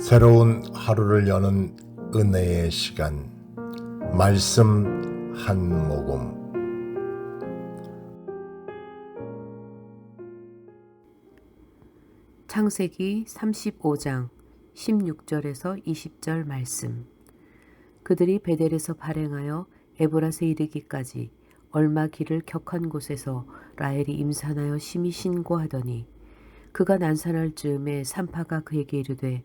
새로운 하루를 여는 은혜의 시간, 말씀 한 모금. 창세기 35장 16절에서 20절 말씀. 그들이 베델에서 발행하여 에브랏에 이르기까지 얼마 길을 격한 곳에서 라헬이 임산하여 심히 신고하더니 그가 난산할 즈음에 산파가 그에게 이르되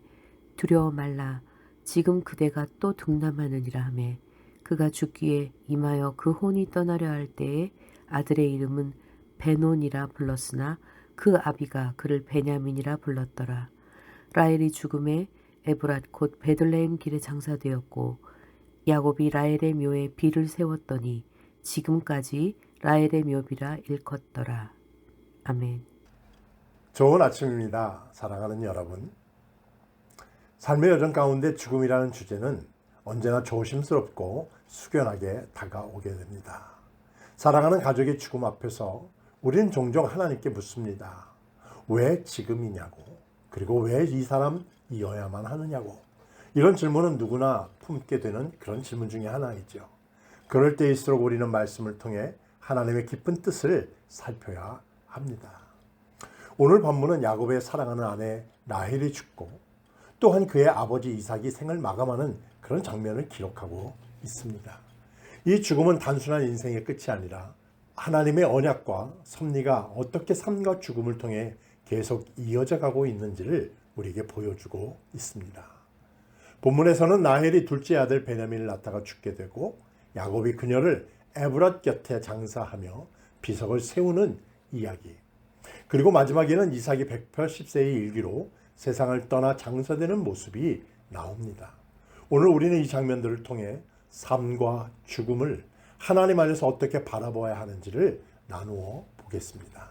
두려워 말라, 지금 그대가 또 등남하느니라 하매 그가 죽기에 임하여 그 혼이 떠나려 할 때에 아들의 이름은 베논이라 불렀으나 그 아비가 그를 베냐민이라 불렀더라. 라헬이 죽음에 에브랏 곧 베들레헴 길에 장사되었고 야곱이 라헬의 묘에 비를 세웠더니 지금까지 라헬의 묘비라 일컫더라. 아멘. 좋은 아침입니다. 사랑하는 여러분. 삶의 여정 가운데 죽음이라는 주제는 언제나 조심스럽고 숙연하게 다가오게 됩니다. 사랑하는 가족의 죽음 앞에서 우리는 종종 하나님께 묻습니다. 왜 지금이냐고, 그리고 왜 이 사람이어야만 하느냐고. 이런 질문은 누구나 품게 되는 그런 질문 중에 하나이죠. 그럴 때일수록 우리는 말씀을 통해 하나님의 깊은 뜻을 살펴야 합니다. 오늘 본문은 야곱의 사랑하는 아내 라헬이 죽고 또한 그의 아버지 이삭이 생을 마감하는 그런 장면을 기록하고 있습니다. 이 죽음은 단순한 인생의 끝이 아니라 하나님의 언약과 섭리가 어떻게 삶과 죽음을 통해 계속 이어져 가고 있는지를 우리에게 보여주고 있습니다. 본문에서는 라헬이 둘째 아들 베냐민을 낳다가 죽게 되고 야곱이 그녀를 에브랏 곁에 장사하며 비석을 세우는 이야기. 그리고 마지막에는 이삭이 180세의 일기로 세상을 떠나 장사되는 모습이 나옵니다. 오늘 우리는 이 장면들을 통해 삶과 죽음을 하나님 안에서 어떻게 바라보아야 하는지를 나누어 보겠습니다.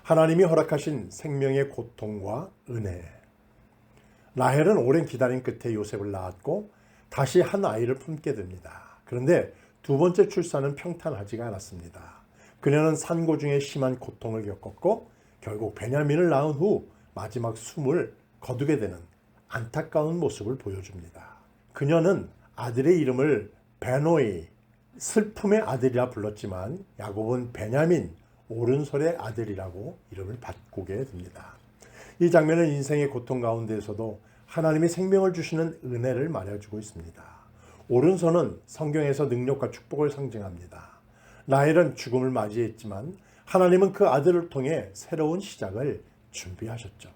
하나님이 허락하신 생명의 고통과 은혜. 라헬은 오랜 기다림 끝에 요셉을 낳았고 다시 한 아이를 품게 됩니다. 그런데 두 번째 출산은 평탄하지가 않았습니다. 그녀는 산고 중에 심한 고통을 겪었고 결국 베냐민을 낳은 후 마지막 숨을 거두게 되는 안타까운 모습을 보여줍니다. 그녀는 아들의 이름을 베노이, 슬픔의 아들이라 불렀지만 야곱은 베냐민, 오른손의 아들이라고 이름을 바꾸게 됩니다. 이 장면은 인생의 고통 가운데에서도 하나님이 생명을 주시는 은혜를 말해주고 있습니다. 오른손은 성경에서 능력과 축복을 상징합니다. 라헬은 죽음을 맞이했지만 하나님은 그 아들을 통해 새로운 시작을 준비하셨죠.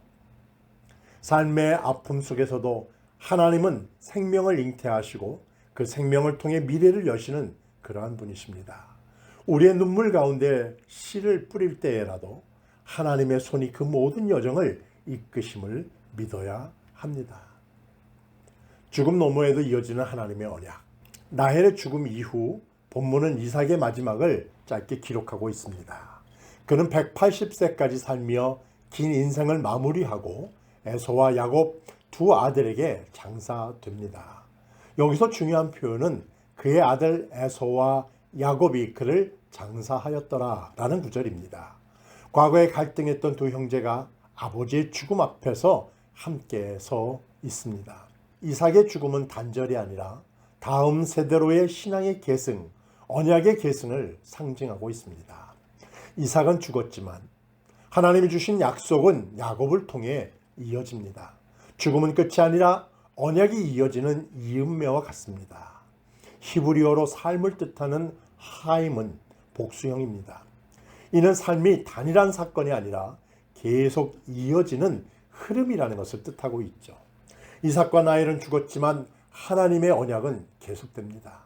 삶의 아픔 속에서도 하나님은 생명을 잉태하시고 그 생명을 통해 미래를 여시는 그러한 분이십니다. 우리의 눈물 가운데 씨를 뿌릴 때에라도 하나님의 손이 그 모든 여정을 이끄심을 믿어야 합니다. 죽음 너머에도 이어지는 하나님의 언약. 라헬의 죽음 이후 본문은 이삭의 마지막을 짧게 기록하고 있습니다. 그는 180세까지 살며 긴 인생을 마무리하고 에서와 야곱 두 아들에게 장사됩니다. 여기서 중요한 표현은 그의 아들 에서와 야곱이 그를 장사하였더라 라는 구절입니다. 과거에 갈등했던 두 형제가 아버지의 죽음 앞에서 함께 서 있습니다. 이삭의 죽음은 단절이 아니라 다음 세대로의 신앙의 계승, 언약의 계승을 상징하고 있습니다. 이삭은 죽었지만 하나님이 주신 약속은 야곱을 통해 이어집니다. 죽음은 끝이 아니라 언약이 이어지는 이음매와 같습니다. 히브리어로 삶을 뜻하는 하임은 복수형입니다. 이는 삶이 단일한 사건이 아니라 계속 이어지는 흐름이라는 것을 뜻하고 있죠. 이삭과 라헬은 죽었지만 하나님의 언약은 계속됩니다.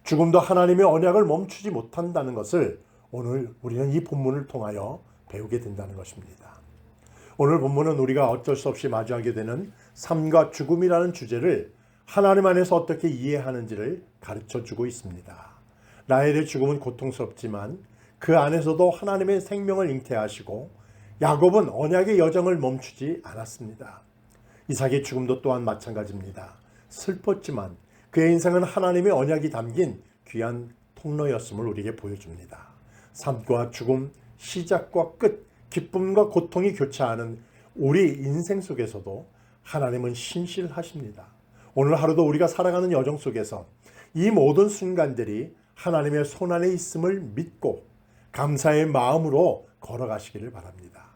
죽음도 하나님의 언약을 멈추지 못한다는 것을 오늘 우리는 이 본문을 통하여 배우게 된다는 것입니다. 오늘 본문은 우리가 어쩔 수 없이 마주하게 되는 삶과 죽음이라는 주제를 하나님 안에서 어떻게 이해하는지를 가르쳐주고 있습니다. 라헬의 죽음은 고통스럽지만 그 안에서도 하나님의 생명을 잉태하시고 야곱은 언약의 여정을 멈추지 않았습니다. 이삭의 죽음도 또한 마찬가지입니다. 슬펐지만 그의 인생은 하나님의 언약이 담긴 귀한 통로였음을 우리에게 보여줍니다. 삶과 죽음, 시작과 끝, 기쁨과 고통이 교차하는 우리 인생 속에서도 하나님은 신실하십니다. 오늘 하루도 우리가 살아가는 여정 속에서 이 모든 순간들이 하나님의 손안에 있음을 믿고 감사의 마음으로 걸어가시기를 바랍니다.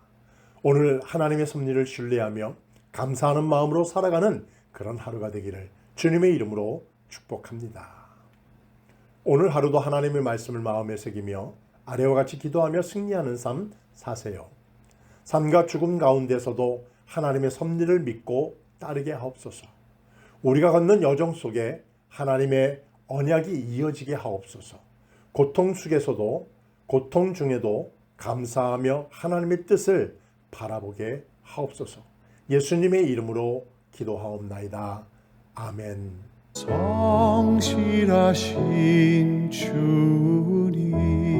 오늘 하나님의 섭리를 신뢰하며 감사하는 마음으로 살아가는 그런 하루가 되기를 주님의 이름으로 축복합니다. 오늘 하루도 하나님의 말씀을 마음에 새기며 아래와 같이 기도하며 승리하는 삶 사세요. 삶과 죽음 가운데서도 하나님의 섭리를 믿고 따르게 하옵소서. 우리가 걷는 여정 속에 하나님의 언약이 이어지게 하옵소서. 고통 속에서도 고통 중에도 감사하며 하나님의 뜻을 바라보게 하옵소서. 예수님의 이름으로 기도하옵나이다. 아멘. 성실하신 주님